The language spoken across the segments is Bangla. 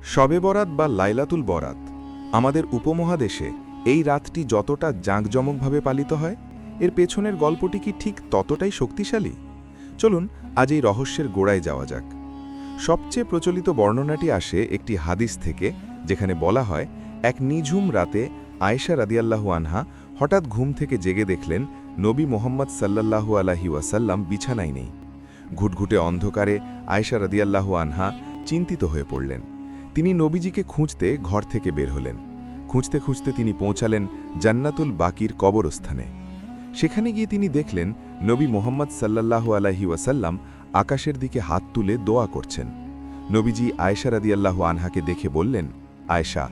শবে বরাত বা লাইলাতুল বরাত আমাদের উপমহাদেশে এই রাতটি যতটা জাঁকজমকভাবে পালিত হয় এর পেছনের গল্পটি কি ঠিক ততটাই শক্তিশালী? চলুন আজ এই রহস্যের গোড়ায় যাওয়া যাক। সবচেয়ে প্রচলিত বর্ণনাটি আসে একটি হাদিস থেকে, যেখানে বলা হয় এক নিঝুম রাতে আয়েশা রাদিয়াল্লাহু আনহা হঠাৎ ঘুম থেকে জেগে দেখলেন নবী মোহাম্মদ সাল্লাল্লাহু আলাইহি ওয়াসাল্লাম বিছানায় নেই। ঘুটঘুটে অন্ধকারে আয়েশা রাদিয়াল্লাহু আনহা চিন্তিত হয়ে পড়লেন। তিনি নবীজিকে খুঁজতে ঘর থেকে বের হলেন। খুঁজতে খুঁজতে তিনি পৌঁছালেন জান্নাতুল বাকির কবরস্থানে। সেখানে গিয়ে তিনি দেখলেন নবী মোহাম্মদ সাল্লাল্লাহু আলাইহি ওয়াসাল্লাম আকাশের দিকে হাত তুলে দোয়া করছেন। নবীজি আয়েশা রাদিয়াল্লাহু আনহাকে দেখে বললেন, আয়েশা,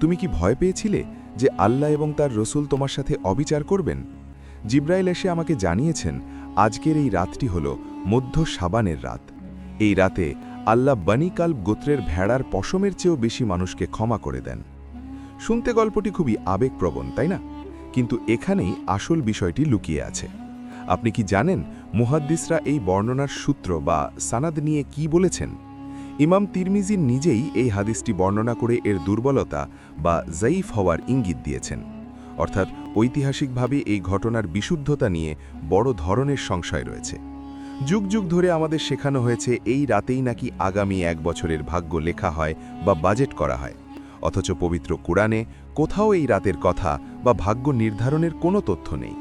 তুমি কি ভয় পেয়েছিলে যে আল্লাহ এবং তার রসুল তোমার সাথে অবিচার করবেন? জিব্রাইল এসে আমাকে জানিয়েছেন আজকের এই রাতটি হল মধ্য শাবানের রাত। এই রাতে আল্লাহ বনি কালব গোত্রের ভেড়ার পশমের চেয়েও বেশি মানুষকে ক্ষমা করে দেন। শুনতে গল্পটি খুবই আবেগপ্রবণ, তাই না? কিন্তু এখানেই আসল বিষয়টি লুকিয়ে আছে। আপনি কি জানেন মুহাদ্দিসরা এই বর্ণনার সূত্র বা সানাদ নিয়ে কি বলেছেন? ইমাম তিরমিজি নিজেই এই হাদিসটি বর্ণনা করে এর দুর্বলতা বা জাইফ হওয়ার ইঙ্গিত দিয়েছেন। অর্থাৎ ঐতিহাসিকভাবে এই ঘটনার বিশুদ্ধতা নিয়ে বড় ধরনের সংশয় রয়েছে। যুগ যুগ ধরে আমাদের শেখানো হয়েছে এই রাতেই নাকি আগামী 1 বছরের ভাগ্য লেখা হয় বা বাজেট করা হয়, অথচ পবিত্র কুরআনে কোথাও এই রাতের কথা বা ভাগ্য নির্ধারণের কোনো তথ্য নেই।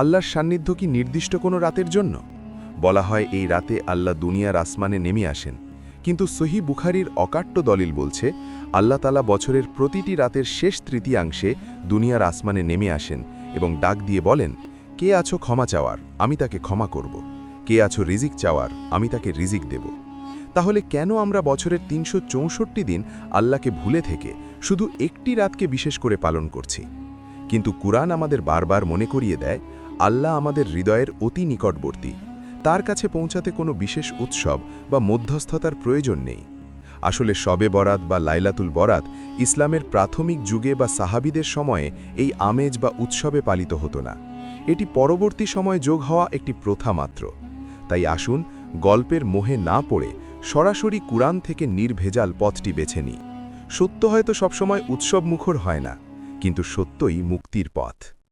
আল্লাহর সান্নিধ্য কি নির্দিষ্ট কোনো রাতের জন্য? বলা হয় এই রাতে আল্লাহ দুনিয়ার আসমানে নেমে আসেন, কিন্তু সহিহ বুখারীর অকাট্য দলিল বলছে আল্লাহ তাআলা বছরের প্রতিটি রাতের শেষ তৃতীয়াংশে দুনিয়ার আসমানে নেমে আসেন এবং ডাক দিয়ে বলেন, কে আছো ক্ষমা চাওয়ার, আমি তাকে ক্ষমা করব। কে আছো রিজিক চাওয়ার, আমি তাকে রিজিক দেব। তাহলে কেন আমরা বছরের ৩৬৪ দিন আল্লাহকে ভুলে থেকে শুধু একটি রাতকে বিশেষ করে পালন করছি? কিন্তু কুরআন আমাদের বারবার মনে করিয়ে দেয় আল্লাহ আমাদের হৃদয়ের অতি নিকটবর্তী। তার কাছে পৌঁছাতে কোনো বিশেষ উৎসব বা মধ্যস্থতার প্রয়োজন নেই। আসলে শবে বরাত বা লাইলাতুল বরাত ইসলামের প্রাথমিক যুগে বা সাহাবীদের সময়ে এই আমেজ বা উৎসবে পালিত হতো না। এটি পরবর্তী সময়ে যোগ হওয়া একটি প্রথা মাত্র। তাই আসুন গল্পের মোহে না পড়ে সরাসরি কুরআন থেকে নির্ভেজাল পথটি বেছে নিই। সত্য হয়তো সবসময় উৎসব মুখর হয় না, কিন্তু সত্যই মুক্তির পথ।